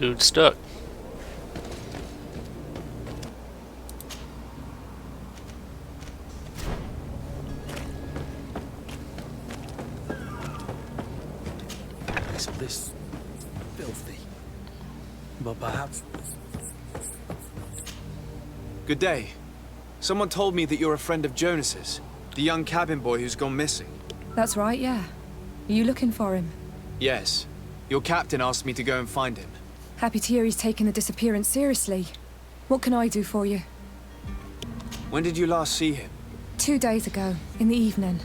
Dude's stuck. Is all this filthy? But perhaps... Good day. Someone told me that you're a friend of Jonas's, the young cabin boy who's gone missing. That's right, yeah. Are you looking for him? Yes. Your captain asked me to go and find him. Happy to hear he's taken the disappearance seriously. What can I do for you? When did you last see him? 2 days ago, in the evening.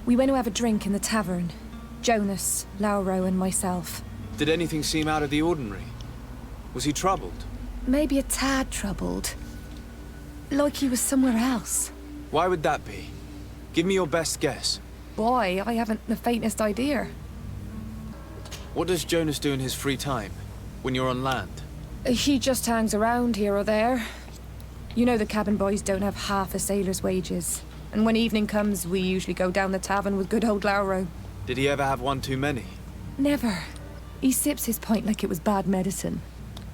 We went to have a drink in the tavern. Jonas, Lauro and myself. Did anything seem out of the ordinary? Was he troubled? Maybe a tad troubled. Like he was somewhere else. Why would that be? Give me your best guess. Boy, I haven't the faintest idea. What does Jonas do in his free time, when you're on land? He just hangs around here or there. You know the cabin boys don't have half a sailor's wages. And when evening comes, we usually go down the tavern with good old Lauro. Did he ever have one too many? Never. He sips his pint like it was bad medicine.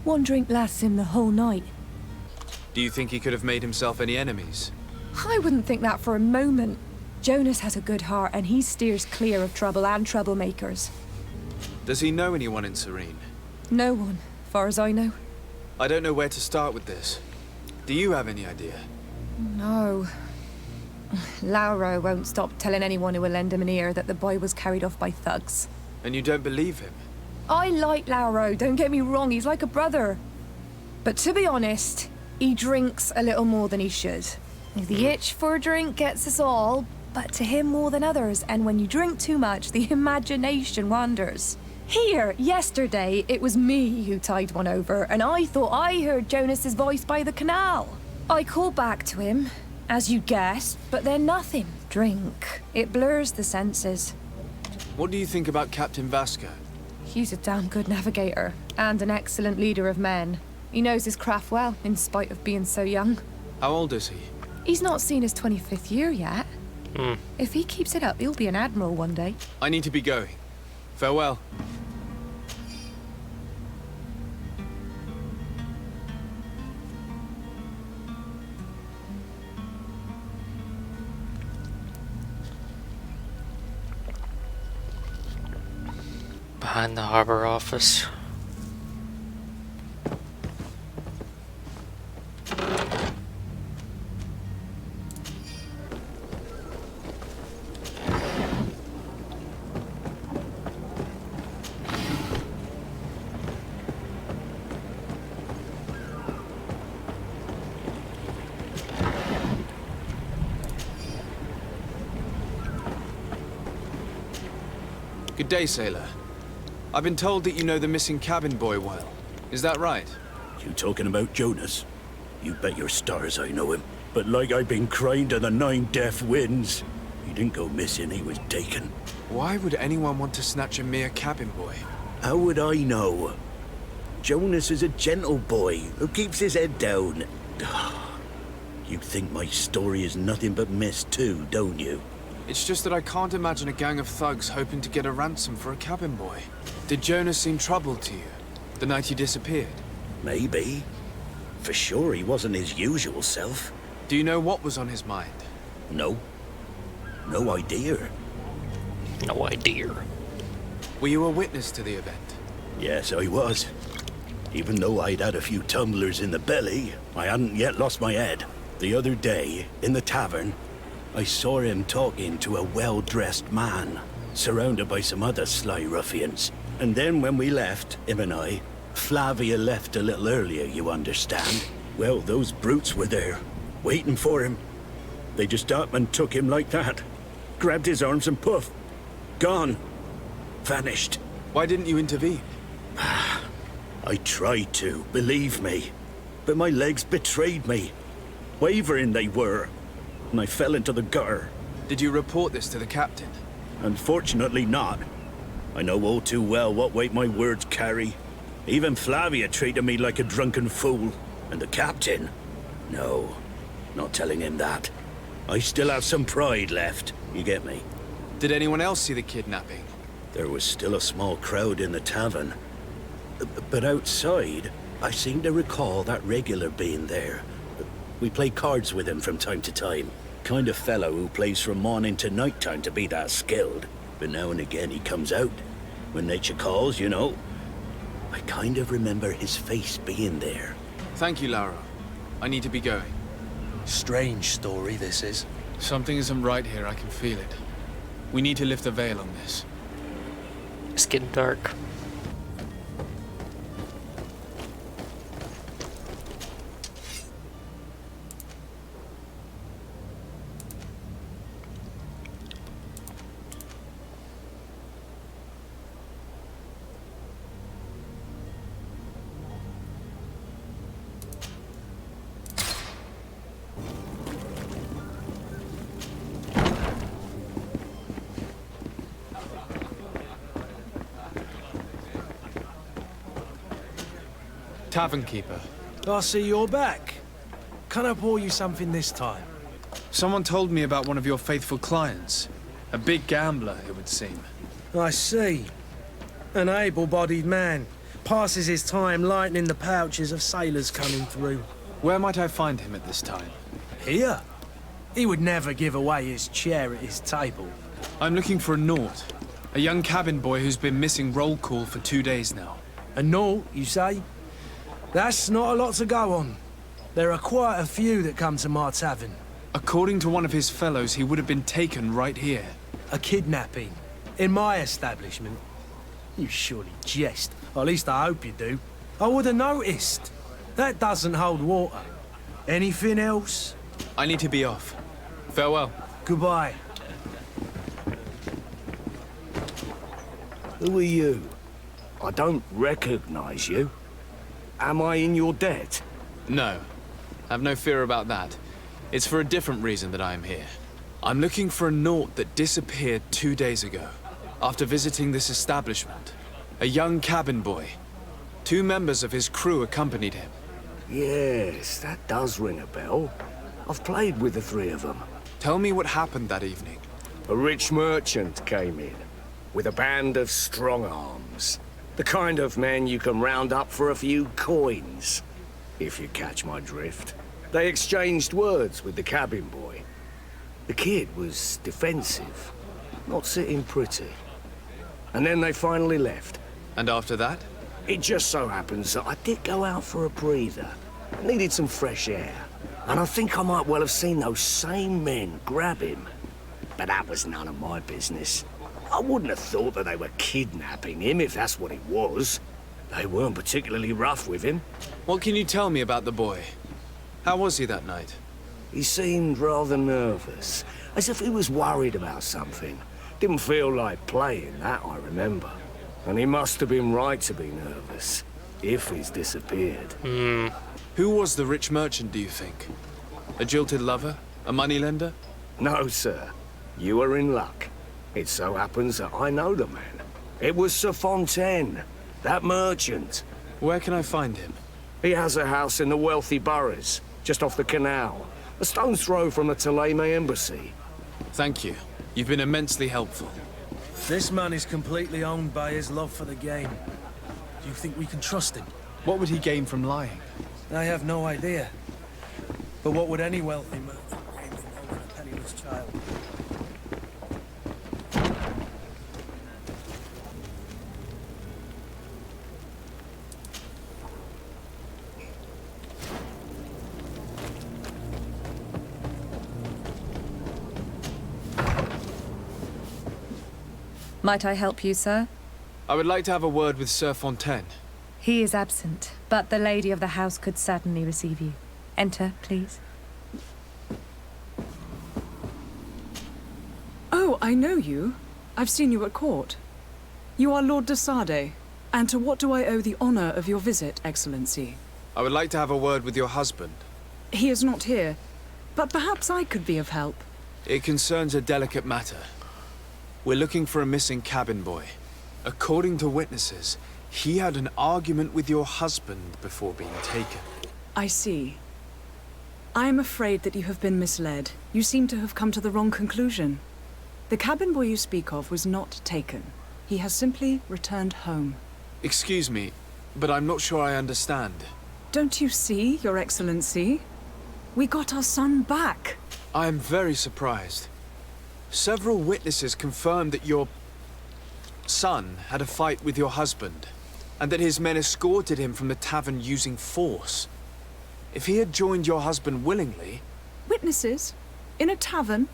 One drink lasts him the whole night. Do you think he could have made himself any enemies? I wouldn't think that for a moment. Jonas has a good heart and he steers clear of trouble and troublemakers. Does he know anyone in Serene? No one, far as I know. I don't know where to start with this. Do you have any idea? No. Lauro won't stop telling anyone who will lend him an ear that the boy was carried off by thugs. And you don't believe him? I like Lauro, don't get me wrong, he's like a brother. But to be honest, he drinks a little more than he should. The itch for a drink gets us all, but to him more than others, and when you drink too much, the imagination wanders. Here, yesterday, it was me who tied one over, and I thought I heard Jonas's voice by the canal. I called back to him, as you guessed, but then nothing. Drink. It blurs the senses. What do you think about Captain Vasco? He's a damn good navigator, and an excellent leader of men. He knows his craft well, in spite of being so young. How old is he? He's not seen his 25th year yet. If he keeps it up, he'll be an admiral one day. I need to be going. Farewell. Behind the harbor office. Good day, sailor. I've been told that you know the missing cabin boy well. Is that right? You talking about Jonas? You bet your stars I know him. But like I've been crying to the 9 deaf winds, he didn't go missing, he was taken. Why would anyone want to snatch a mere cabin boy? How would I know? Jonas is a gentle boy who keeps his head down. You think my story is nothing but mist too, don't you? It's just that I can't imagine a gang of thugs hoping to get a ransom for a cabin boy. Did Jonas seem troubled to you, the night he disappeared? Maybe. For sure he wasn't his usual self. Do you know what was on his mind? No. No idea. No idea. Were you a witness to the event? Yes, I was. Even though I'd had a few tumblers in the belly, I hadn't yet lost my head. The other day, in the tavern, I saw him talking to a well-dressed man, surrounded by some other sly ruffians. And then when we left, him and I, Flavia left a little earlier, you understand? Well, those brutes were there, waiting for him. They just up and took him like that. Grabbed his arms and poof. Gone. Vanished. Why didn't you intervene? I tried to, believe me. But my legs betrayed me. Wavering they were. And I fell into the gutter. Did you report this to the captain? Unfortunately not. I know all too well what weight my words carry. Even Flavia treated me like a drunken fool. And the captain? No, not telling him that. I still have some pride left, you get me? Did anyone else see the kidnapping? There was still a small crowd in the tavern. But outside, I seem to recall that regular being there. We play cards with him from time to time. Kind of fellow who plays from morning to night time to be that skilled. But now and again he comes out. When nature calls, you know. I kind of remember his face being there. Thank you, Lauro. I need to be going. Strange story, this is. Something isn't right here, I can feel it. We need to lift the veil on this. It's getting dark. Tavern keeper. I see you're back. Can I pour you something this time? Someone told me about one of your faithful clients. A big gambler, it would seem. I see. An able-bodied man. Passes his time lightening the pouches of sailors coming through. Where might I find him at this time? Here? He would never give away his chair at his table. I'm looking for a Naut. A young cabin boy who's been missing roll call for 2 days now. A Naut, you say? That's not a lot to go on. There are quite a few that come to my tavern. According to one of his fellows, he would have been taken right here. A kidnapping. In my establishment. You surely jest. Or at least I hope you do. I would have noticed. That doesn't hold water. Anything else? I need to be off. Farewell. Goodbye. Who are you? I don't recognize you. Am I in your debt? No. Have no fear about that. It's for a different reason that I am here. I'm looking for a Naut that disappeared 2 days ago, after visiting this establishment. A young cabin boy. 2 members of his crew accompanied him. Yes, that does ring a bell. I've played with the 3 of them. Tell me what happened that evening. A rich merchant came in, with a band of strong arms. The kind of men you can round up for a few coins, if you catch my drift. They exchanged words with the cabin boy. The kid was defensive, not sitting pretty. And then they finally left. And after that? It just so happens that I did go out for a breather. I needed some fresh air. And I think I might well have seen those same men grab him. But that was none of my business. I wouldn't have thought that they were kidnapping him if that's what it was. They weren't particularly rough with him. What can you tell me about the boy? How was he that night? He seemed rather nervous, as if he was worried about something. Didn't feel like playing, that I remember. And he must have been right to be nervous, if he's disappeared. Who was the rich merchant, do you think? A jilted lover? A moneylender? No, sir. You are in luck. It so happens that I know the man. It was Sir Fontaine, that merchant. Where can I find him? He has a house in the wealthy boroughs, just off the canal. A stone's throw from the Thélème embassy. Thank you. You've been immensely helpful. This man is completely owned by his love for the game. Do you think we can trust him? What would he gain from lying? I have no idea. But what would any wealthy man gain from holding a penniless child? Might I help you, sir? I would like to have a word with Sir Fontaine. He is absent, but the lady of the house could certainly receive you. Enter, please. Oh, I know you. I've seen you at court. You are Lord de Sade. And to what do I owe the honor of your visit, Excellency? I would like to have a word with your husband. He is not here, but perhaps I could be of help. It concerns a delicate matter. We're looking for a missing cabin boy. According to witnesses, he had an argument with your husband before being taken. I see. I am afraid that you have been misled. You seem to have come to the wrong conclusion. The cabin boy you speak of was not taken. He has simply returned home. Excuse me, but I'm not sure I understand. Don't you see, Your Excellency? We got our son back. I am very surprised. Several witnesses confirmed that your son had a fight with your husband, and that his men escorted him from the tavern using force. If he had joined your husband willingly... Witnesses? In a tavern?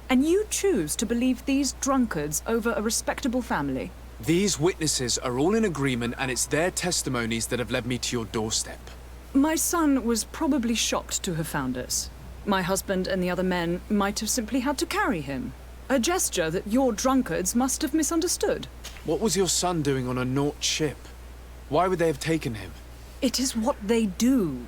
And you choose to believe these drunkards over a respectable family? These witnesses are all in agreement, and it's their testimonies that have led me to your doorstep. My son was probably shocked to have found us. My husband and the other men might have simply had to carry him. A gesture that your drunkards must have misunderstood. What was your son doing on a Naut ship? Why would they have taken him? It is what they do.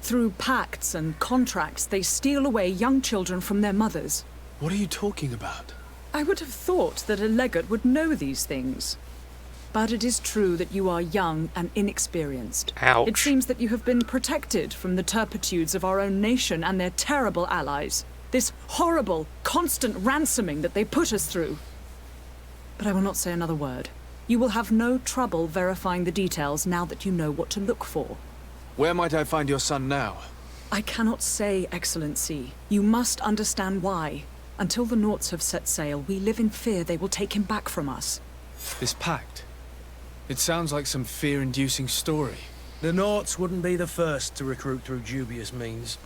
Through pacts and contracts, they steal away young children from their mothers. What are you talking about? I would have thought that a legate would know these things. But it is true that you are young and inexperienced. Ouch. It seems that you have been protected from the turpitudes of our own nation and their terrible allies. This horrible, constant ransoming that they put us through. But I will not say another word. You will have no trouble verifying the details now that you know what to look for. Where might I find your son now? I cannot say, Excellency. You must understand why. Until the Nauts have set sail, we live in fear they will take him back from us. This pact. It sounds like some fear-inducing story. The Nauts wouldn't be the first to recruit through dubious means.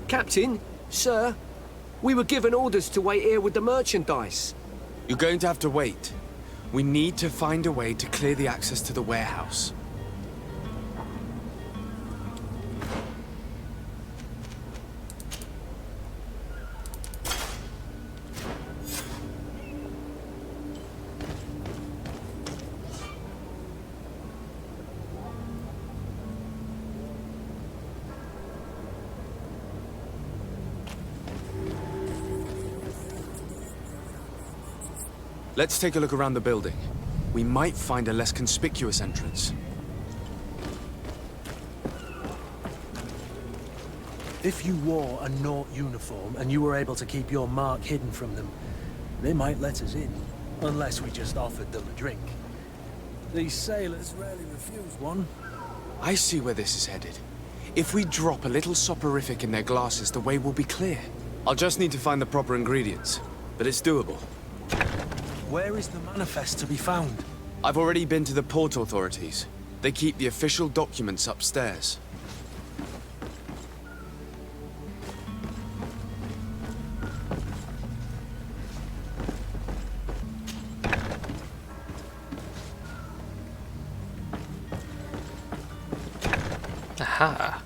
Captain, sir, we were given orders to wait here with the merchandise. You're going to have to wait. We need to find a way to clear the access to the warehouse. Let's take a look around the building. We might find a less conspicuous entrance. If you wore a Naut uniform and you were able to keep your mark hidden from them, they might let us in. Unless we just offered them a drink. These sailors rarely refuse one. I see where this is headed. If we drop a little soporific in their glasses, the way will be clear. I'll just need to find the proper ingredients, but it's doable. Where is the manifest to be found? I've already been to the port authorities. They keep the official documents upstairs. Aha.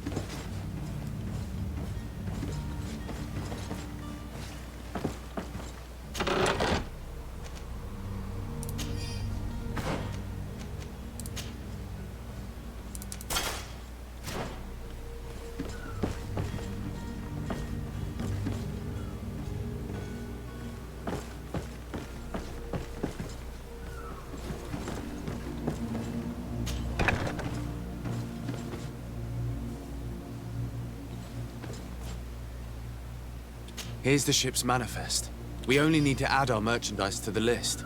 Here's the ship's manifest. We only need to add our merchandise to the list.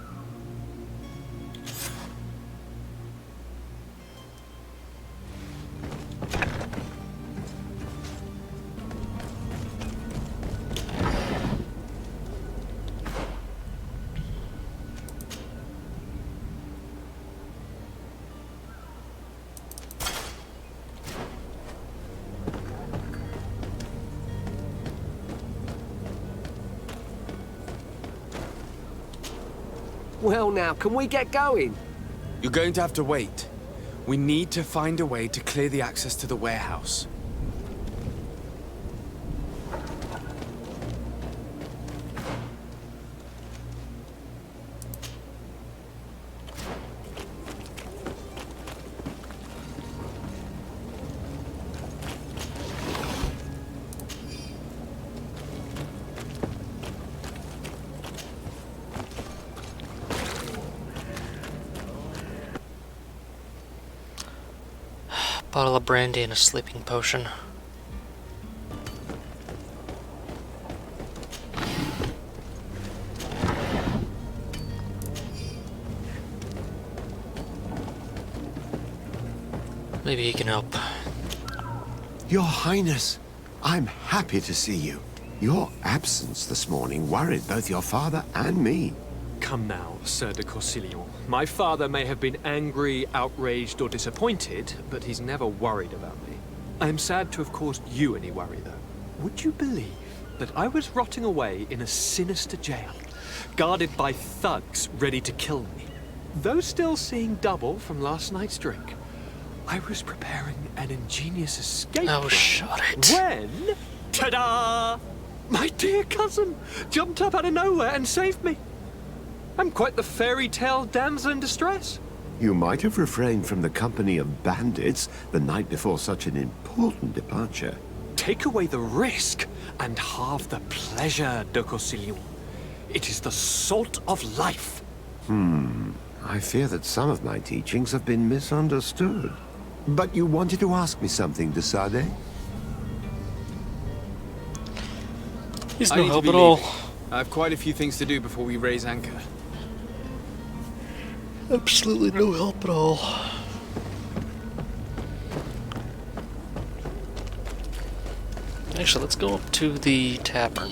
Well now, can we get going? You're going to have to wait. We need to find a way to clear the access to the warehouse. Bottle of brandy and a sleeping potion. Maybe he can help. Your Highness, I'm happy to see you. Your absence this morning worried both your father and me. Come now, Sir de Corsilion. My father may have been angry, outraged, or disappointed, but he's never worried about me. I am sad to have caused you any worry, though. Would you believe that I was rotting away in a sinister jail, guarded by thugs ready to kill me? Though still seeing double from last night's drink, I was preparing an ingenious escape Oh, plan shut it. when, ta-da! My dear cousin jumped up out of nowhere and saved me. I'm quite the fairy tale damsel in distress. You might have refrained from the company of bandits the night before such an important departure. Take away the risk and halve the pleasure, de Corsilion. It is the salt of life. I fear that some of my teachings have been misunderstood. But you wanted to ask me something, de Sade? He's I no need to help be at all. leaving. I have quite a few things to do before we raise anchor. Absolutely no help at all. Actually, let's go up to the tavern.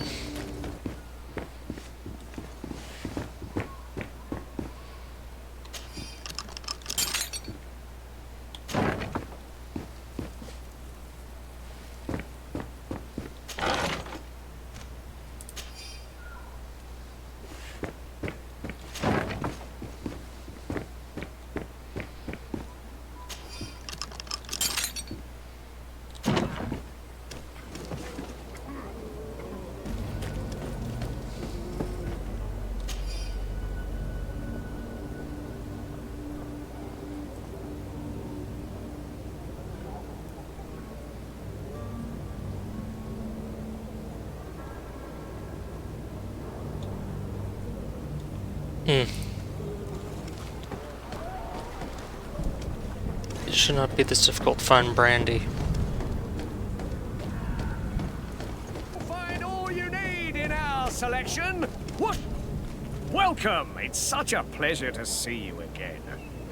It should not be this difficult to find brandy. Find all you need in our selection. What? Welcome. It's such a pleasure to see you again.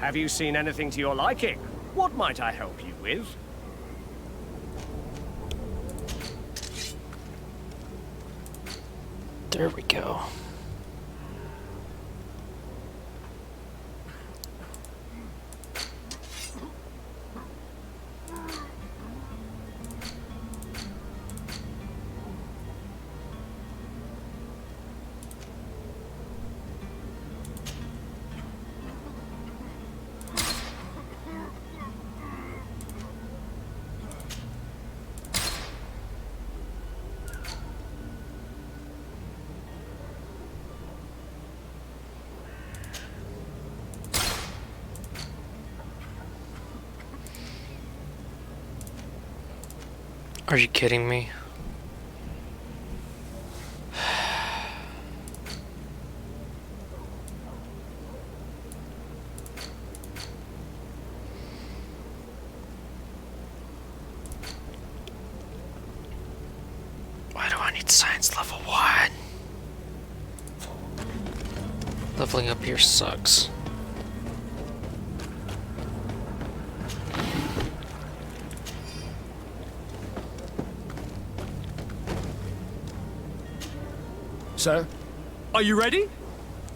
Have you seen anything to your liking? What might I help you with? There we go. Are you kidding me? Why do I need science level 1? Leveling up here sucks. Sir, Are you ready?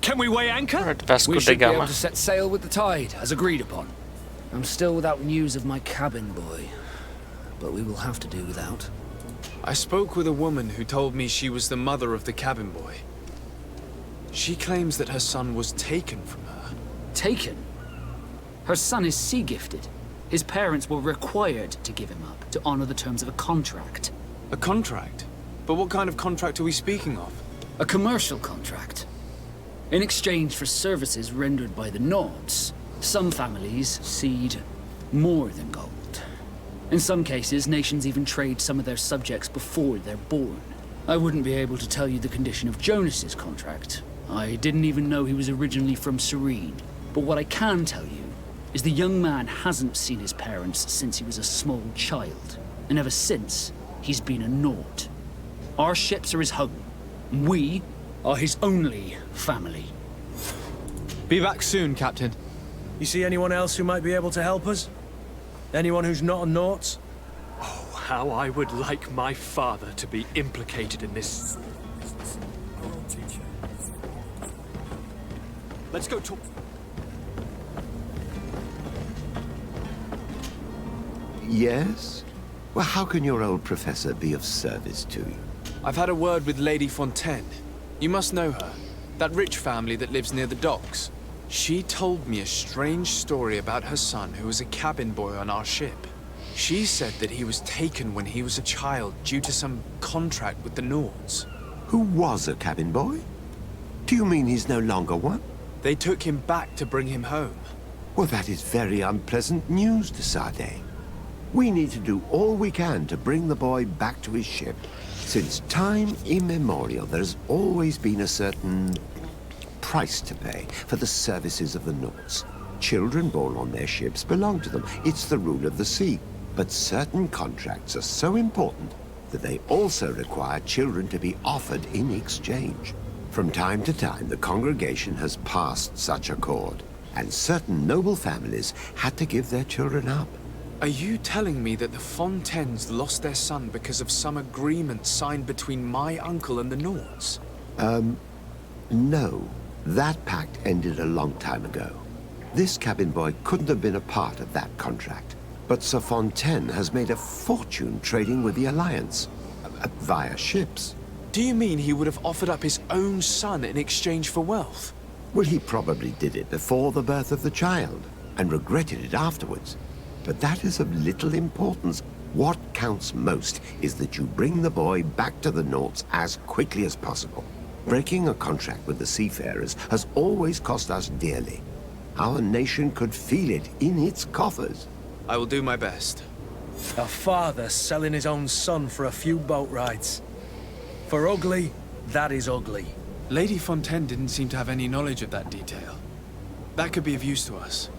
Can we weigh anchor? Alright, Vasco we da should be able Gama. to set sail with the tide, as agreed upon. I'm still without news of my cabin boy, but we will have to do without. I spoke with a woman who told me she was the mother of the cabin boy. She claims that her son was taken from her. Taken? Her son is sea-gifted. His parents were required to give him up to honor the terms of a contract. A contract? But what kind of contract are we speaking of? A commercial contract. In exchange for services rendered by the Nords, some families cede more than gold. In some cases, nations even trade some of their subjects before they're born. I wouldn't be able to tell you the condition of Jonas's contract. I didn't even know he was originally from Serene. But what I can tell you is the young man hasn't seen his parents since he was a small child. And ever since, he's been a Nord. Our ships are his home. We are his only family. Be back soon, Captain. You see anyone else who might be able to help us? Anyone who's not a Naut? Oh, how I would like my father to be implicated in this. Let's go talk. Yes? Well, how can your old professor be of service to you? I've had a word with Lady Fontaine. You must know her. That rich family that lives near the docks. She told me a strange story about her son who was a cabin boy on our ship. She said that he was taken when he was a child due to some contract with the Nords. Who was a cabin boy? Do you mean he's no longer one? They took him back to bring him home. Well, that is very unpleasant news, de Sade. We need to do all we can to bring the boy back to his ship. Since time immemorial, there's always been a certain price to pay for the services of the Nords. Children born on their ships belong to them. It's the rule of the sea. But certain contracts are so important that they also require children to be offered in exchange. From time to time, the congregation has passed such accord, and certain noble families had to give their children up. Are you telling me that the Fontaines lost their son because of some agreement signed between my uncle and the Nords? No. That pact ended a long time ago. This cabin boy couldn't have been a part of that contract. But Sir Fontaine has made a fortune trading with the Alliance, via ships. Do you mean he would have offered up his own son in exchange for wealth? Well, he probably did it before the birth of the child, and regretted it afterwards. But that is of little importance. What counts most is that you bring the boy back to the Nords as quickly as possible. Breaking a contract with the seafarers has always cost us dearly. Our nation could feel it in its coffers. I will do my best. A father selling his own son for a few boat rides. For ugly, that is ugly. Lady Fontaine didn't seem to have any knowledge of that detail. That could be of use to us.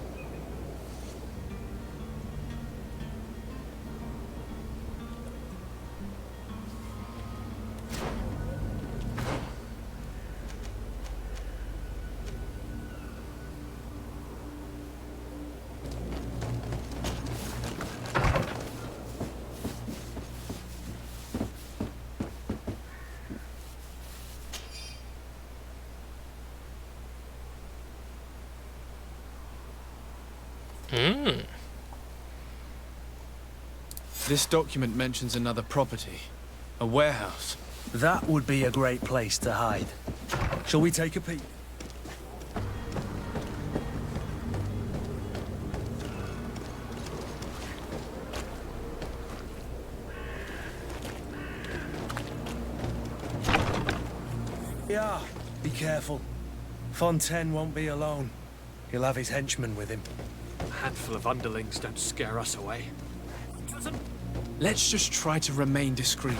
This document mentions another property. A warehouse. That would be a great place to hide. Shall we take a peek? Yeah, be careful. Fontaine won't be alone. He'll have his henchmen with him. A handful of underlings don't scare us away. Let's just try to remain discreet.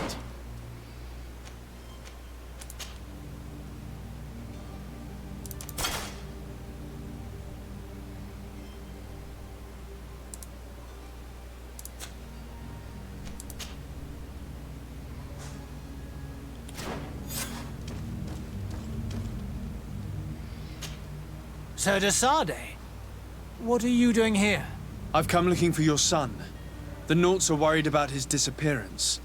Sir de Sade, what are you doing here? I've come looking for your son. The Nauts are worried about his disappearance.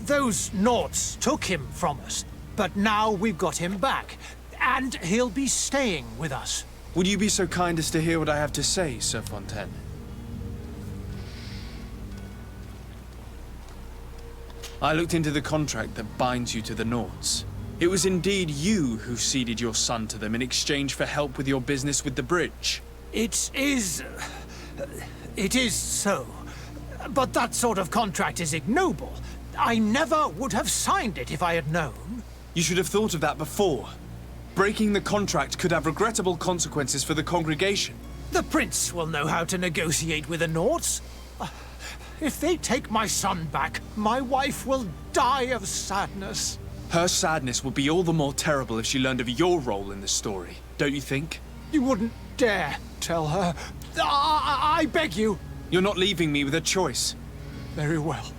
Those Nauts took him from us, but now we've got him back, and he'll be staying with us. Would you be so kind as to hear what I have to say, Sir Fontaine? I looked into the contract that binds you to the Nauts. It was indeed you who ceded your son to them in exchange for help with your business with the bridge. It is so. But that sort of contract is ignoble. I never would have signed it if I had known. You should have thought of that before. Breaking the contract could have regrettable consequences for the congregation. The prince will know how to negotiate with the Nauts. If they take my son back, my wife will die of sadness. Her sadness would be all the more terrible if she learned of your role in the story, don't you think? You wouldn't dare tell her. I beg you. You're not leaving me with a choice. Very well.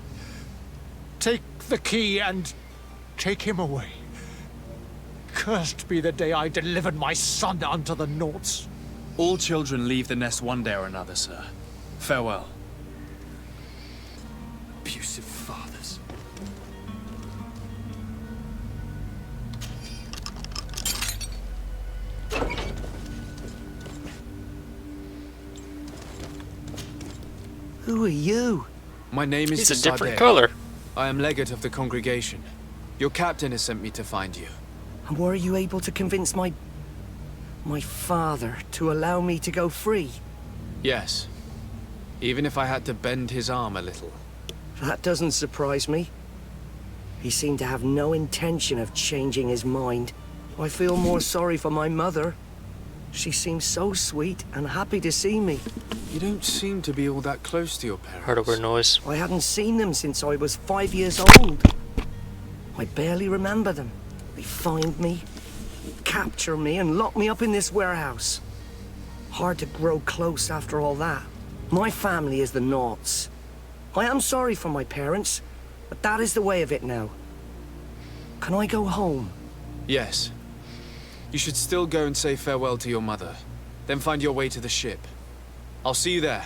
Take the key and take him away. Cursed be the day I delivered my son unto the Nauts. All children leave the nest one day or another, sir. Farewell. Abusive fathers. Who are you? My name is He's a Sade. different color. I am legate of the congregation. Your captain has sent me to find you. And were you able to convince my father to allow me to go free? Yes. Even if I had to bend his arm a little. That doesn't surprise me. He seemed to have no intention of changing his mind. I feel more sorry for my mother. She seems so sweet and happy to see me. You don't seem to be all that close to your parents. Heard a weird noise. I hadn't seen them since I was 5 years old. I barely remember them. They find me, capture me, and lock me up in this warehouse. Hard to grow close after all that. My family is the Naughts. I am sorry for my parents, but that is the way of it now. Can I go home? Yes. You should still go and say farewell to your mother. Then find your way to the ship. I'll see you there.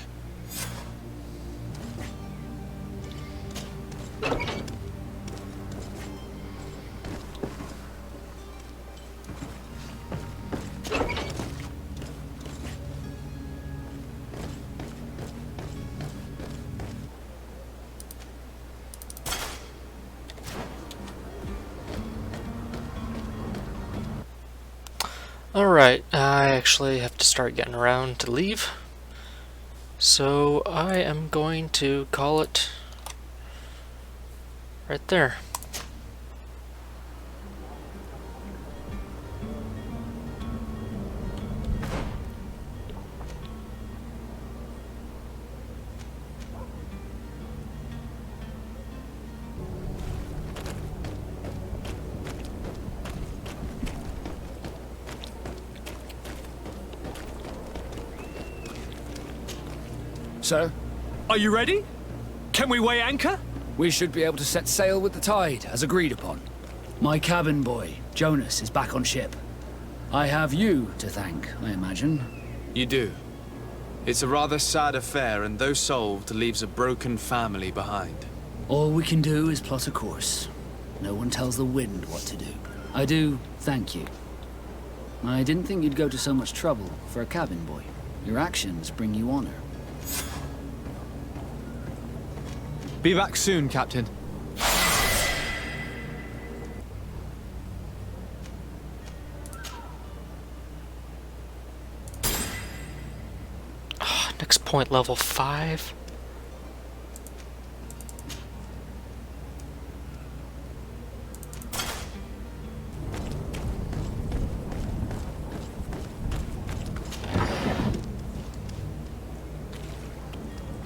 Alright, I actually have to start getting around to leave. So I am going to call it right there. Sir, Are you ready? Can we weigh anchor? we should be able to set sail with the tide, as agreed upon. My cabin boy, Jonas, is back on ship. I have you to thank, I imagine. You do. It's a rather sad affair, and though solved, leaves a broken family behind. All we can do is plot a course. No one tells the wind what to do. I do thank you. I didn't think you'd go to so much trouble for a cabin boy. Your actions bring you honor. Be back soon, Captain. Next point, level 5.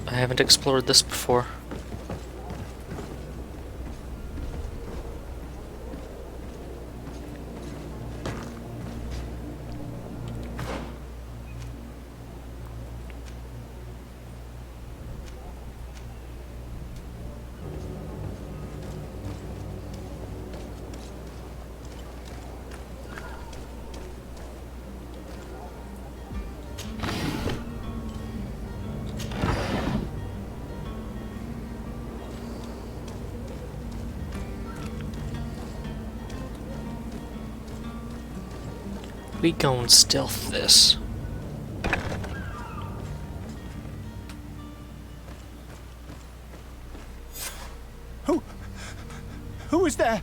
I haven't explored this before. We gon' stealth this. Who is there?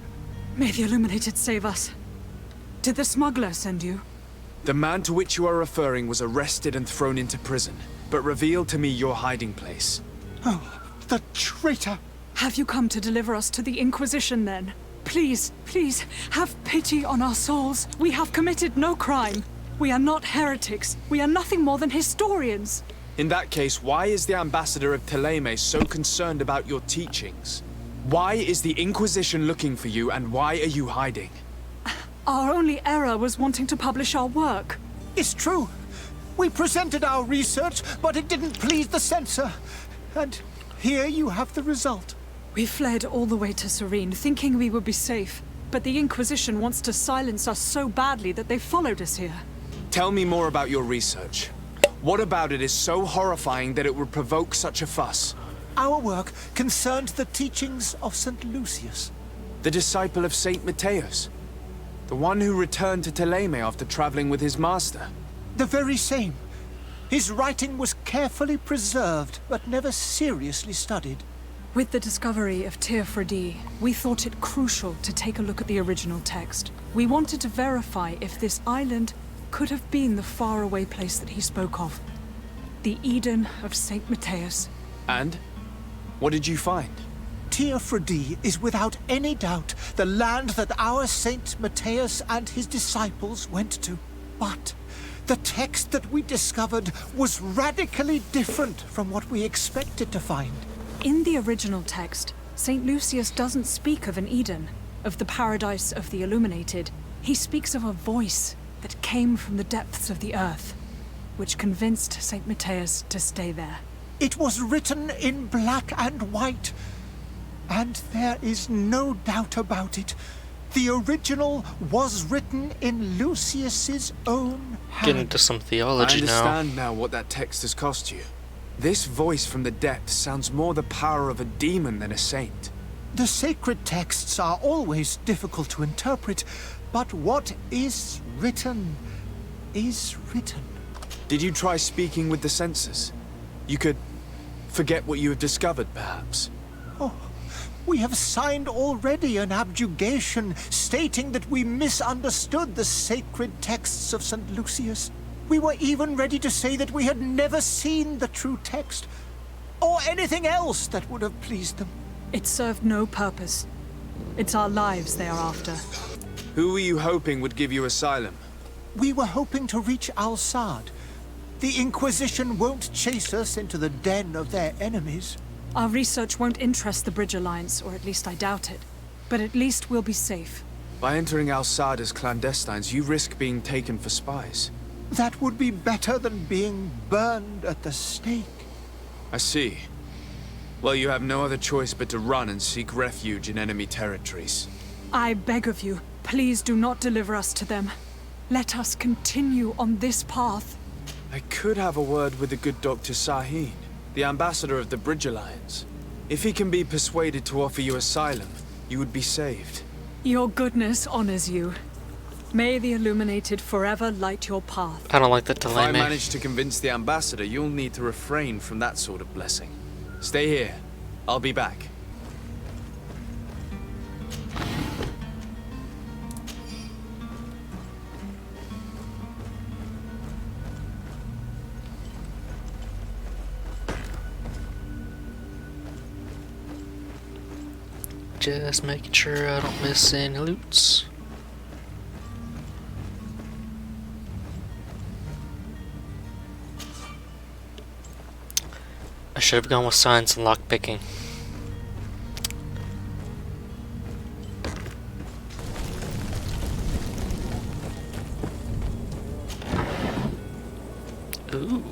May the Illuminated save us. Did the smuggler send you? The man to which you are referring was arrested and thrown into prison, but revealed to me your hiding place. Oh, the traitor! Have you come to deliver us to the Inquisition, then? Please, please, have pity on our souls. We have committed no crime. We are not heretics. We are nothing more than historians. In that case, why is the ambassador of Teleme so concerned about your teachings? Why is the Inquisition looking for you, and why are you hiding? Our only error was wanting to publish our work. It's true. We presented our research, but it didn't please the censor. And here you have the result. We fled all the way to Serene, thinking we would be safe. But the Inquisition wants to silence us so badly that they followed us here. Tell me more about your research. What about it is so horrifying that it would provoke such a fuss? Our work concerned the teachings of St. Lucius. The disciple of Saint Matthias? The one who returned to Teleme after traveling with his master? The very same. His writing was carefully preserved, but never seriously studied. With the discovery of Teer Fradee, we thought it crucial to take a look at the original text. We wanted to verify if this island could have been the faraway place that he spoke of. The Eden of Saint Matthias. And? What did you find? Teer Fradee is without any doubt the land that our Saint Matthias and his disciples went to. But the text that we discovered was radically different from what we expected to find. In the original text, St. Lucius doesn't speak of an Eden, of the paradise of the illuminated. He speaks of a voice that came from the depths of the earth, which convinced St. Matthias to stay there. It was written in black and white, and there is no doubt about it. The original was written in Lucius's own hand. Get into some theology now. I understand now what that text has cost you. This voice from the depths sounds more the power of a demon than a saint. The sacred texts are always difficult to interpret, but what is written is written. Did you try speaking with the censors? You could forget what you have discovered, perhaps. Oh, we have signed already an abjugation stating that we misunderstood the sacred texts of St. Lucius. We were even ready to say that we had never seen the true text, or anything else that would have pleased them. It served no purpose. It's our lives they are after. Who were you hoping would give you asylum? We were hoping to reach Al-Sad. The Inquisition won't chase us into the den of their enemies. Our research won't interest the Bridge Alliance, or at least I doubt it. But at least we'll be safe. By entering Al-Sad as clandestines, you risk being taken for spies. That would be better than being burned at the stake. I see. Well, you have no other choice but to run and seek refuge in enemy territories. I beg of you, please do not deliver us to them. Let us continue on this path. I could have a word with the good Dr. Sahin, the ambassador of the Bridge Alliance. If he can be persuaded to offer you asylum, you would be saved. Your goodness honors you. May the illuminated forever light your path. I don't like that delay. If I manage to convince the ambassador, you'll need to refrain from that sort of blessing. Stay here. I'll be back. Just making sure I don't miss any loots. I should have gone with science and lockpicking. Ooh.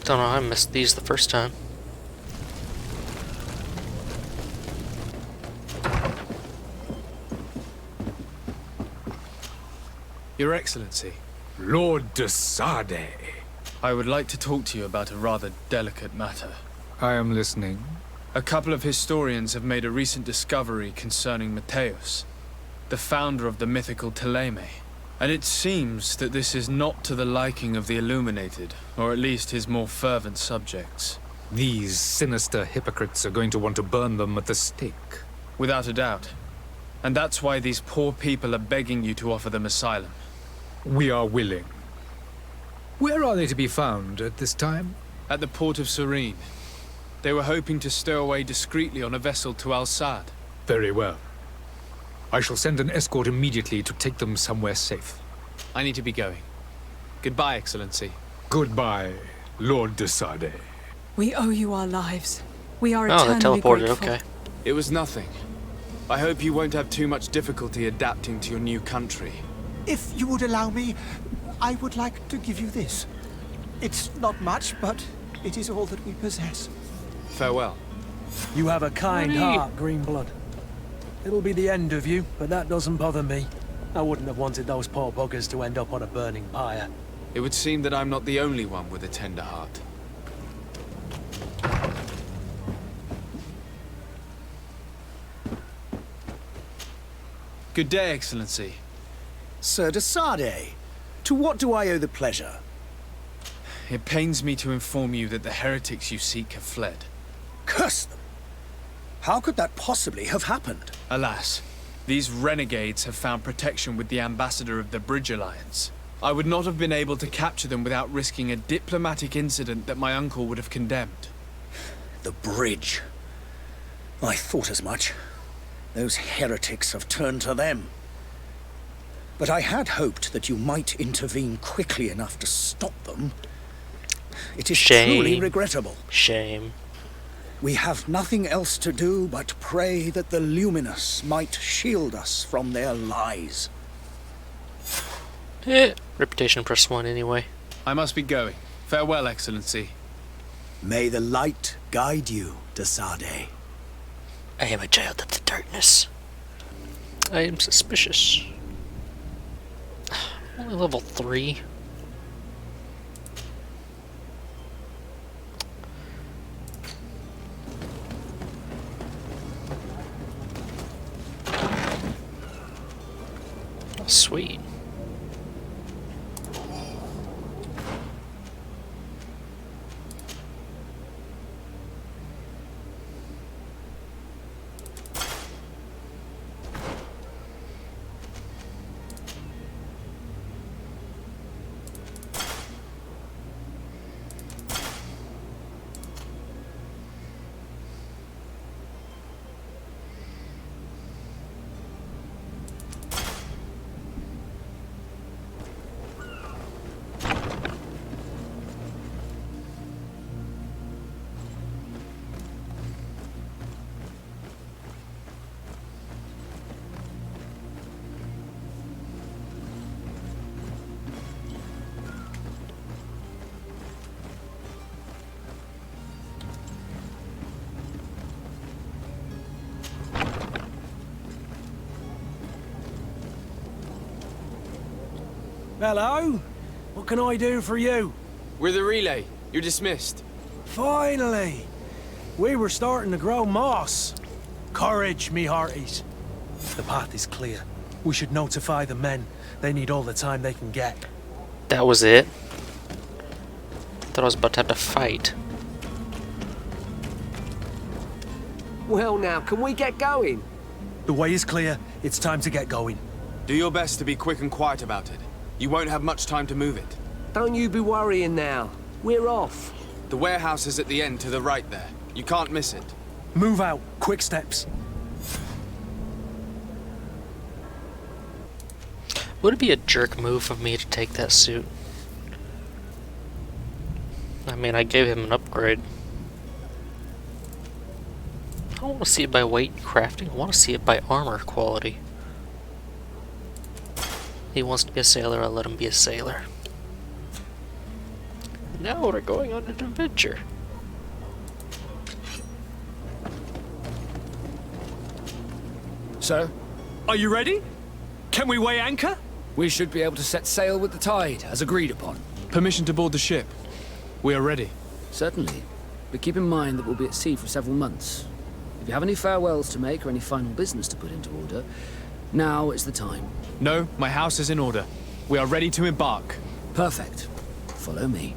Don't know how I missed these the first time. Your Excellency, Lord de Sade. I would like to talk to you about a rather delicate matter. I am listening. A couple of historians have made a recent discovery concerning Matthias, the founder of the mythical Teleme. And it seems that this is not to the liking of the Illuminated, or at least his more fervent subjects. These sinister hypocrites are going to want to burn them at the stake. Without a doubt. And that's why these poor people are begging you to offer them asylum. We are willing. Where are they to be found at this time? At the port of Serene. They were hoping to stow away discreetly on a vessel to Al-Sad. Very well. I shall send an escort immediately to take them somewhere safe. I need to be going. Goodbye, Excellency. Goodbye, Lord de Sade. We owe you our lives. We are Oh, they eternally teleported, grateful. okay. It was nothing. I hope you won't have too much difficulty adapting to your new country. If you would allow me, I would like to give you this. It's not much, but it is all that we possess. Farewell. You have a kind heart, Greenblood. It'll be the end of you, but that doesn't bother me. I wouldn't have wanted those poor buggers to end up on a burning pyre. It would seem that I'm not the only one with a tender heart. Good day, Excellency. Sir de Sade, to what do I owe the pleasure? It pains me to inform you that the heretics you seek have fled. Curse them! How could that possibly have happened? Alas, these renegades have found protection with the ambassador of the Bridge Alliance. I would not have been able to capture them without risking a diplomatic incident that my uncle would have condemned. The bridge. I thought as much. Those heretics have turned to them. But I had hoped that you might intervene quickly enough to stop them. It is truly regrettable. Shame. We have nothing else to do but pray that the Luminous might shield us from their lies. Reputation +1 anyway. I must be going. Farewell, Excellency. May the light guide you, de Sade. I am a child of the darkness. I am suspicious. Only level 3. Oh, sweet. Hello? What can I do for you? We're the relay. You're dismissed. Finally! We were starting to grow moss. Courage, me hearties. The path is clear. We should notify the men. They need all the time they can get. That was it? Thought I was about to have to fight. Well now, can we get going? The way is clear. It's time to get going. Do your best to be quick and quiet about it. You won't have much time to move it. Don't you be worrying now. We're off. The warehouse is at the end to the right there. You can't miss it. Move out. Quick steps. Would it be a jerk move of me to take that suit? I mean, I gave him an upgrade. I don't want to see it by weight crafting. I want to see it by armor quality. He wants to be a sailor, I'll let him be a sailor. Now we're going on an adventure. Sir? Are you ready? Can we weigh anchor? We should be able to set sail with the tide, as agreed upon. Permission to board the ship. We are ready. Certainly. But keep in mind that we'll be at sea for several months. If you have any farewells to make or any final business to put into order, now is the time. No, my house is in order. We are ready to embark. Perfect. Follow me.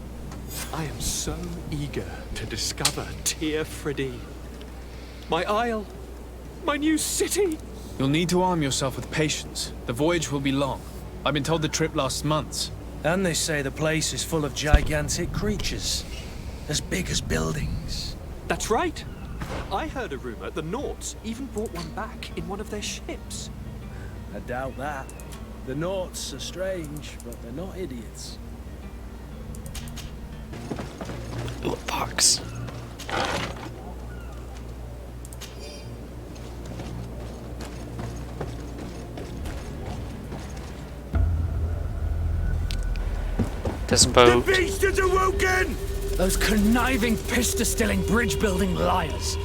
I am so eager to discover Teer Fradee. My isle. My new city. You'll need to arm yourself with patience. The voyage will be long. I've been told the trip lasts months. And they say the place is full of gigantic creatures. As big as buildings. That's right. I heard a rumor the Nauts even brought one back in one of their ships. I doubt that. The Nauts are strange, but they're not idiots. Ooh, a box. This boat. The beast is awoken! Those conniving, pista-stilling, bridge-building liars.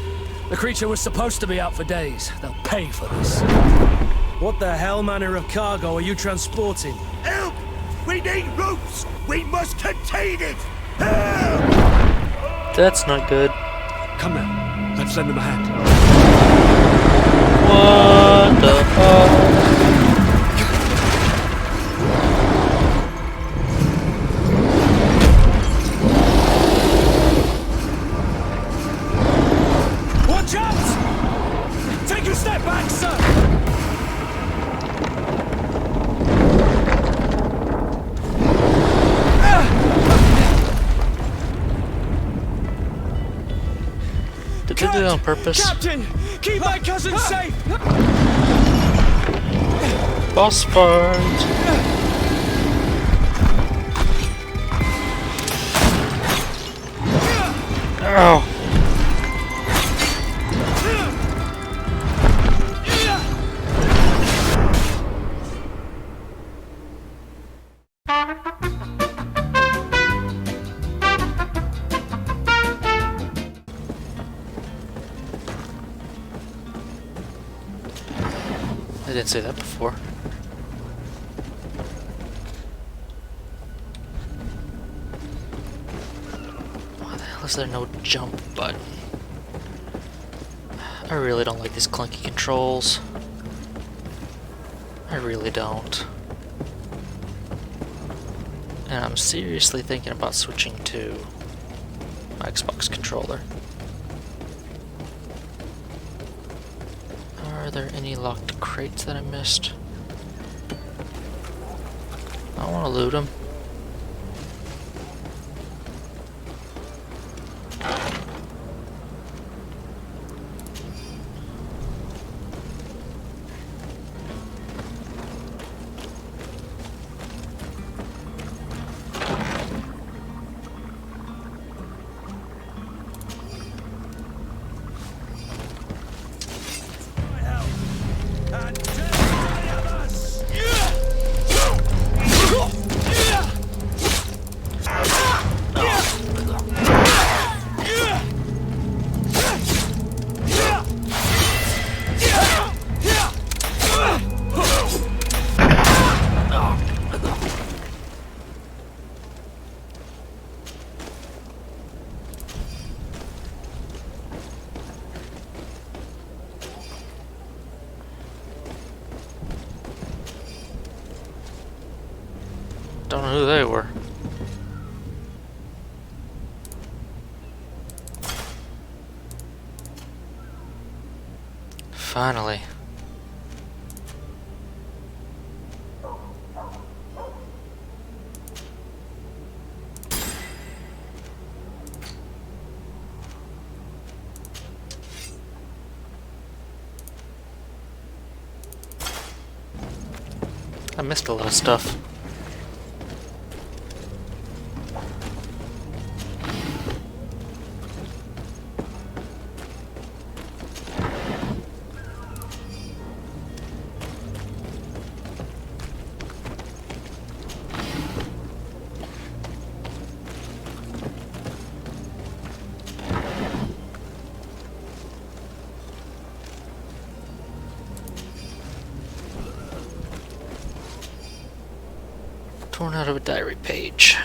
The creature was supposed to be out for days. They'll pay for this. What the hell manner of cargo are you transporting? Help! We need ropes! We must contain it! Help! That's not good. Come now, let's lend them a hand. What the fuck? Watch out! Take a step back, sir! Did they do that on purpose? Captain! Keep my cousin safe! Boss fight! Ow! I didn't say that before. Why the hell is there no jump button? I really don't like these clunky controls. I really don't. And I'm seriously thinking about switching to my Xbox controller. Are there any locked crates that I missed? I want to loot them. Don't know who they were. Finally. I missed a lot of stuff. Torn out of a diary page.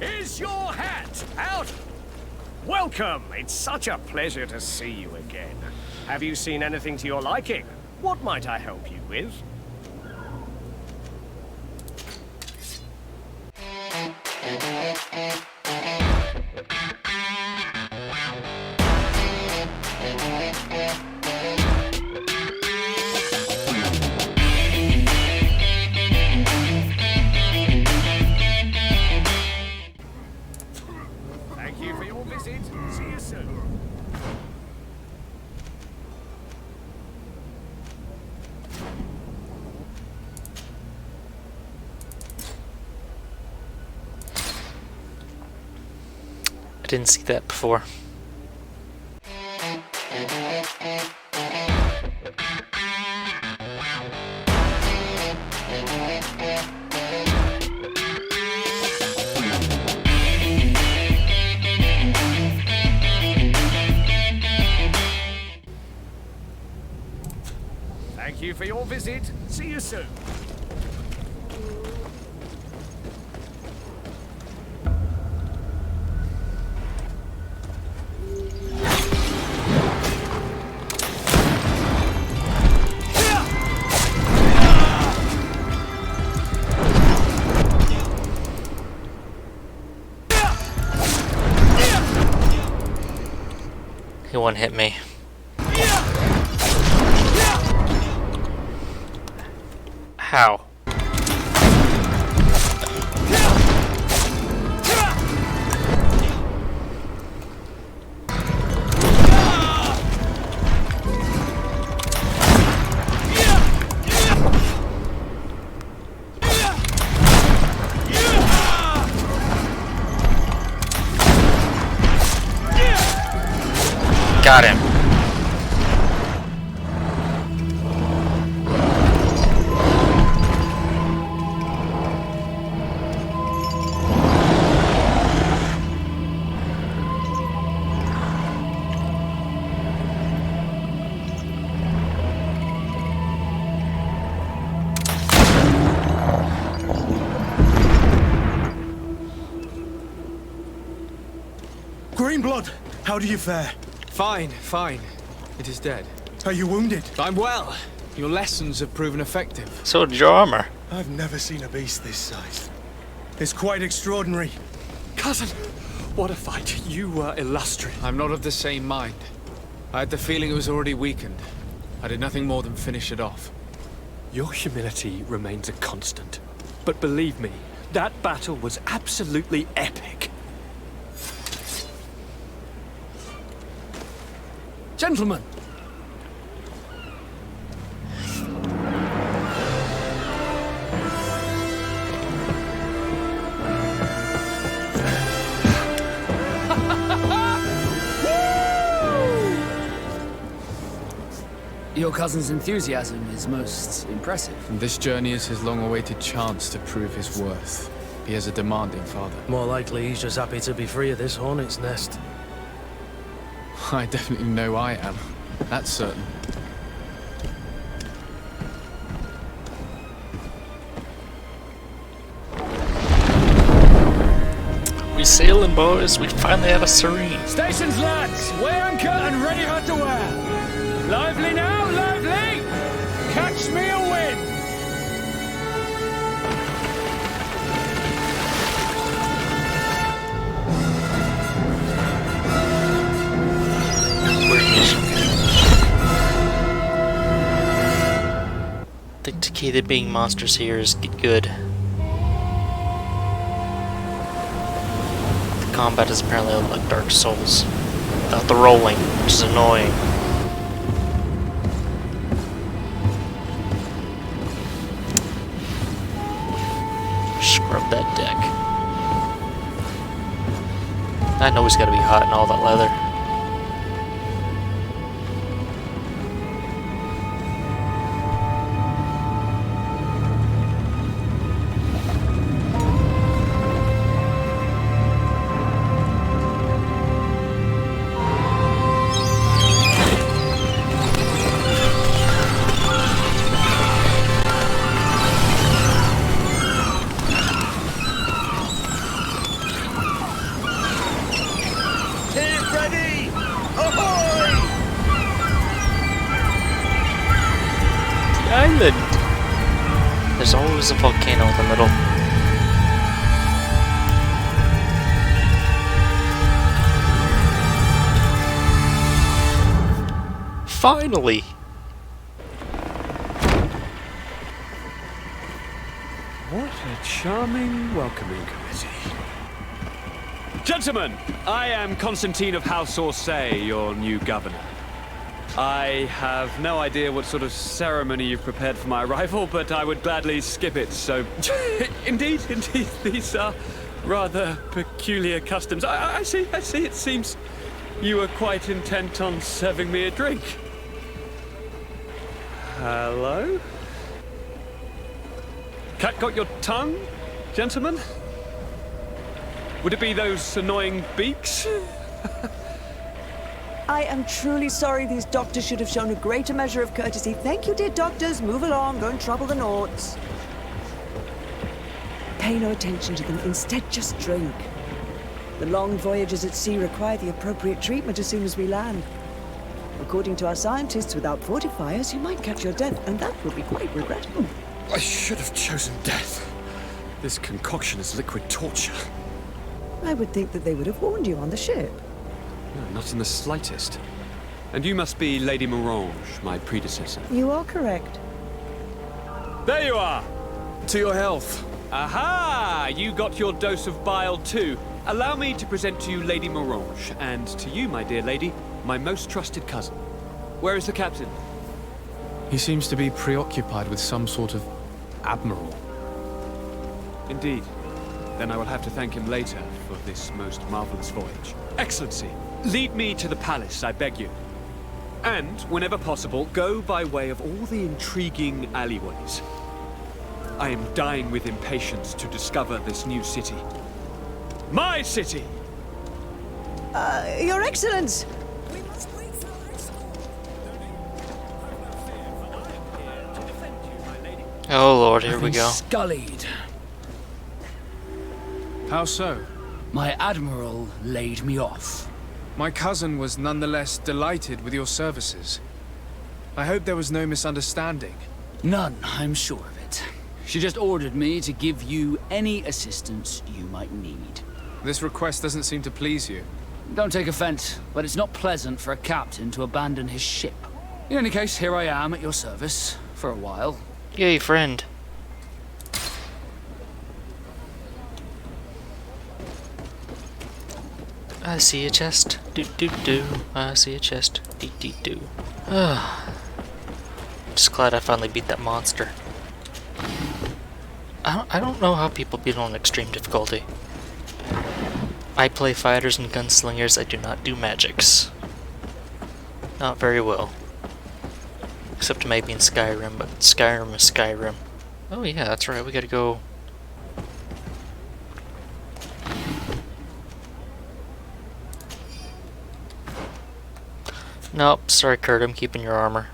Is your hat out? Welcome! It's such a pleasure to see you again. Have you seen anything to your liking? What might I help you with? Thank you for your visit. See you soon. I didn't see that before. Thank you for your visit. See you soon. He one hit me. How? Got him. Greenblood, how do you fare? Fine, fine. It is dead. Are you wounded? I'm well. Your lessons have proven effective. So did your armor. I've never seen a beast this size. It's quite extraordinary. Cousin, what a fight. You were illustrious. I'm not of the same mind. I had the feeling it was already weakened. I did nothing more than finish it off. Your humility remains a constant. But believe me, that battle was absolutely epic. Gentlemen! Your cousin's enthusiasm is most impressive. And this journey is his long-awaited chance to prove his worth. He has a demanding father. More likely he's just happy to be free of this hornet's nest. I definitely know I am. That's certain. We sailing, boys. We finally had a serene. Stations, lads! Weigh anchor and ready hard to wear. Lively now, lively! Catch me a wind! I think the key to being monsters here is get good. The combat is apparently like Dark Souls, without the rolling, which is annoying. Scrub that deck. I know he's got to be hot in all that leather. Teer Fradee! Ahoy! The island! There's always a volcano in the middle. Finally! What a charming welcoming committee. Gentlemen, I am Constantine of House Orsay, your new governor. I have no idea what sort of ceremony you've prepared for my arrival, but I would gladly skip it, so... Indeed, these are rather peculiar customs. I see, it seems you were quite intent on serving me a drink. Hello? Cat got your tongue, gentlemen? Would it be those annoying beaks? I am truly sorry. These doctors should have shown a greater measure of courtesy. Thank you, dear doctors. Move along. Don't trouble the Nords. Pay no attention to them. Instead, just drink. The long voyages at sea require the appropriate treatment as soon as we land. According to our scientists, without fortifiers, you might catch your death, and that would be quite regrettable. I should have chosen death. This concoction is liquid torture. I would think that they would have warned you on the ship. No, not in the slightest. And you must be Lady Morange, my predecessor. You are correct. There you are! To your health. Aha! You got your dose of bile too. Allow me to present to you Lady Morange, and to you, my dear lady, my most trusted cousin. Where is the captain? He seems to be preoccupied with some sort of admiral. Indeed. Then I will have to thank him later for this most marvelous voyage. Excellency, lead me to the palace, I beg you. And, whenever possible, go by way of all the intriguing alleyways. I am dying with impatience to discover this new city. My city! Your Excellence! Oh lord, here we go. Scullied. How so? My admiral laid me off. My cousin was nonetheless delighted with your services. I hope there was no misunderstanding. None, I'm sure of it. She just ordered me to give you any assistance you might need. This request doesn't seem to please you. Don't take offense, but it's not pleasant for a captain to abandon his ship. In any case, here I am at your service, for a while. Yay, friend. I see a chest. Do do do. I see a chest. Dee dee do. Just glad I finally beat that monster. I don't know how people beat on extreme difficulty. I play fighters and gunslingers. I do not do magics. Not very well. Except maybe in Skyrim, but Skyrim is Skyrim. Oh yeah, that's right. We gotta go. Nope, sorry Kurt, I'm keeping your armor.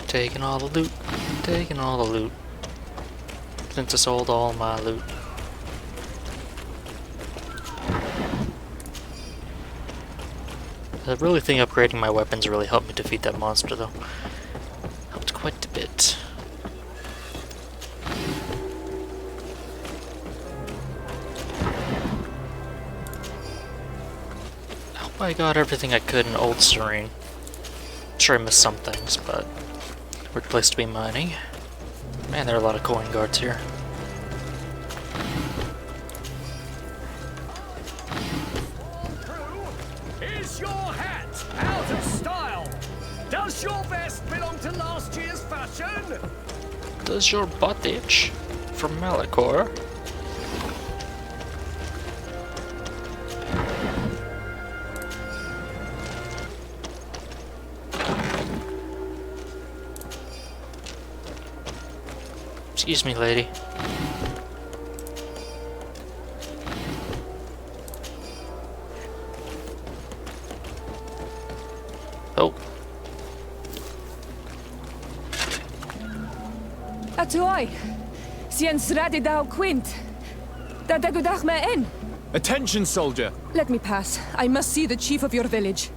Taking all the loot. Taking all the loot. Since I sold all my loot. I really think upgrading my weapons really helped me defeat that monster though. Helped quite a bit. I hope I got everything I could in Old Serene. Sure I missed some things, but weird place to be mining. Man, there are a lot of coin guards here. Is your hat out of style? Does your vest belong to last year's fashion? Does your butt itch? From Malachor? Excuse me, lady. Oh. Atoy. Sien sradi dao quint. Da dagudach me in. Attention, soldier! Let me pass. I must see the chief of your village.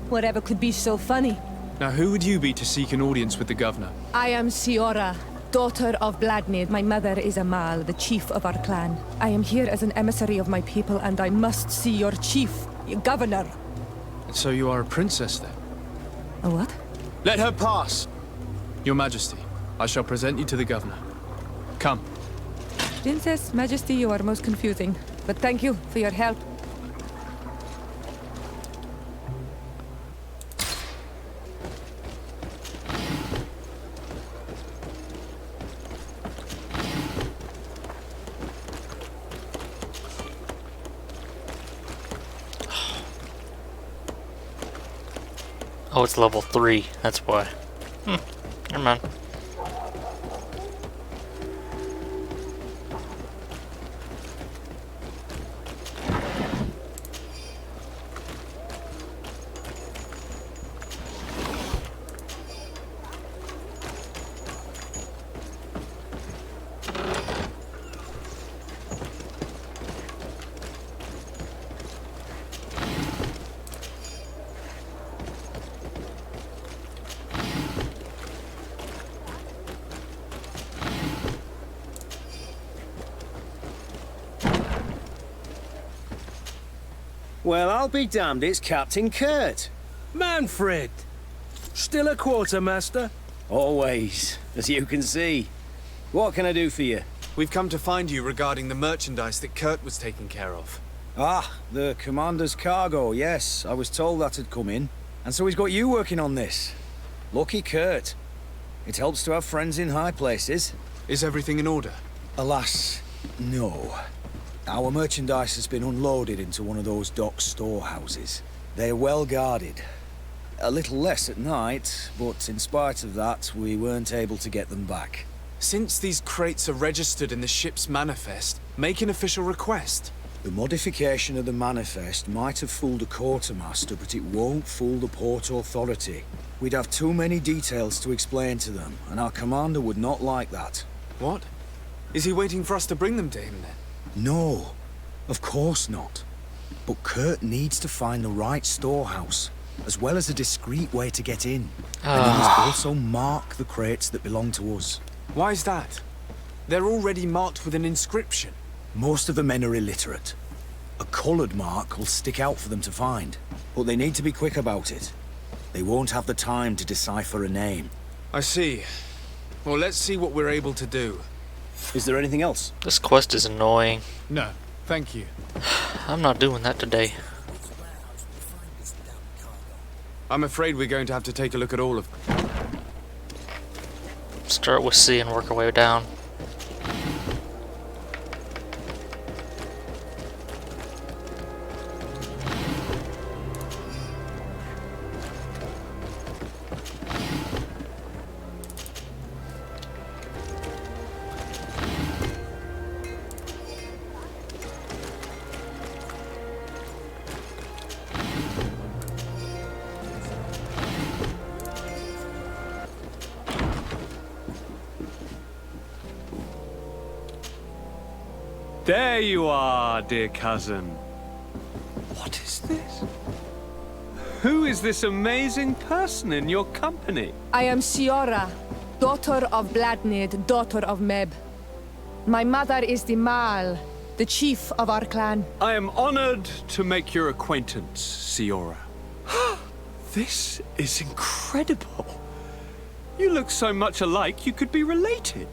Whatever could be so funny. Now, who would you be to seek an audience with the governor? I am Siora, daughter of Bladnid. My mother is Amal, the chief of our clan. I am here as an emissary of my people, and I must see your chief, your governor. So you are a princess, then? A what? Let her pass! Your Majesty, I shall present you to the governor. Come. Princess, Majesty, you are most confusing. But thank you for your help. Oh, it's level 3, that's why. Never mind. Well, I'll be damned, it's Captain Kurt. Manfred! Still a quartermaster? Always, as you can see. What can I do for you? We've come to find you regarding the merchandise that Kurt was taking care of. Ah, the commander's cargo, yes. I was told that had come in. And so he's got you working on this. Lucky Kurt. It helps to have friends in high places. Is everything in order? Alas, no. Our merchandise has been unloaded into one of those dock storehouses. They're well guarded. A little less at night, but in spite of that, we weren't able to get them back. Since these crates are registered in the ship's manifest, make an official request. The modification of the manifest might have fooled a quartermaster, but it won't fool the Port Authority. We'd have too many details to explain to them, and our commander would not like that. What? Is he waiting for us to bring them to him then? No, of course not. But Kurt needs to find the right storehouse, as well as a discreet way to get in. And he must also mark the crates that belong to us. Why is that? They're already marked with an inscription. Most of the men are illiterate. A coloured mark will stick out for them to find, but they need to be quick about it. They won't have the time to decipher a name. I see. Well, let's see what we're able to do. Is there anything else? This quest is annoying. No, thank you. I'm not doing that today. I'm afraid we're going to have to take a look at all of them. Start with C and work our way down. There you are, dear cousin. What is this? Who is this amazing person in your company? I am Siora, daughter of Bladnid, daughter of Meb. My mother is the Mal, the chief of our clan. I am honored to make your acquaintance, Siora. This is incredible. You look so much alike you could be related.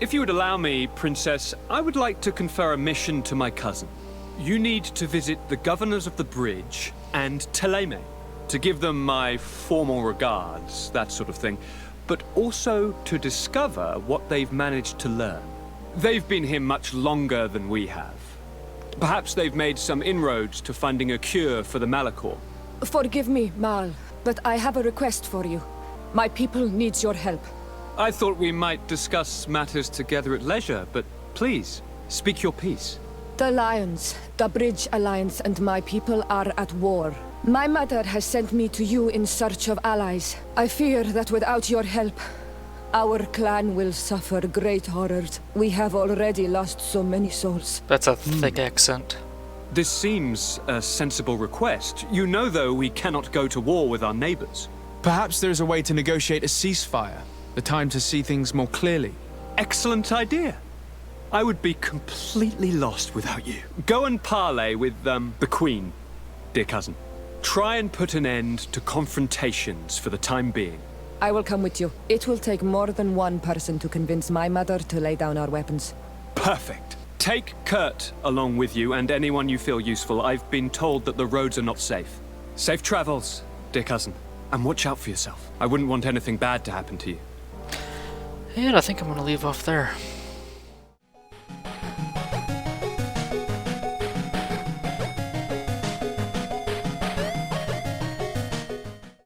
If you would allow me, Princess, I would like to confer a mission to my cousin. You need to visit the governors of the bridge and Teleme to give them my formal regards, that sort of thing, but also to discover what they've managed to learn. They've been here much longer than we have. Perhaps they've made some inroads to finding a cure for the Malachor. Forgive me, Mal, but I have a request for you. My people needs your help. I thought we might discuss matters together at leisure, but please, speak your piece. The Lions, the Bridge Alliance, and my people are at war. My mother has sent me to you in search of allies. I fear that without your help, our clan will suffer great horrors. We have already lost so many souls. That's a thick accent. This seems a sensible request. You know, though, we cannot go to war with our neighbors. Perhaps there's a way to negotiate a ceasefire. The time to see things more clearly. Excellent idea. I would be completely lost without you. Go and parley with, the Queen, dear cousin. Try and put an end to confrontations for the time being. I will come with you. It will take more than one person to convince my mother to lay down our weapons. Perfect. Take Kurt along with you and anyone you feel useful. I've been told that the roads are not safe. Safe travels, dear cousin. And watch out for yourself. I wouldn't want anything bad to happen to you. And I think I'm gonna leave off there.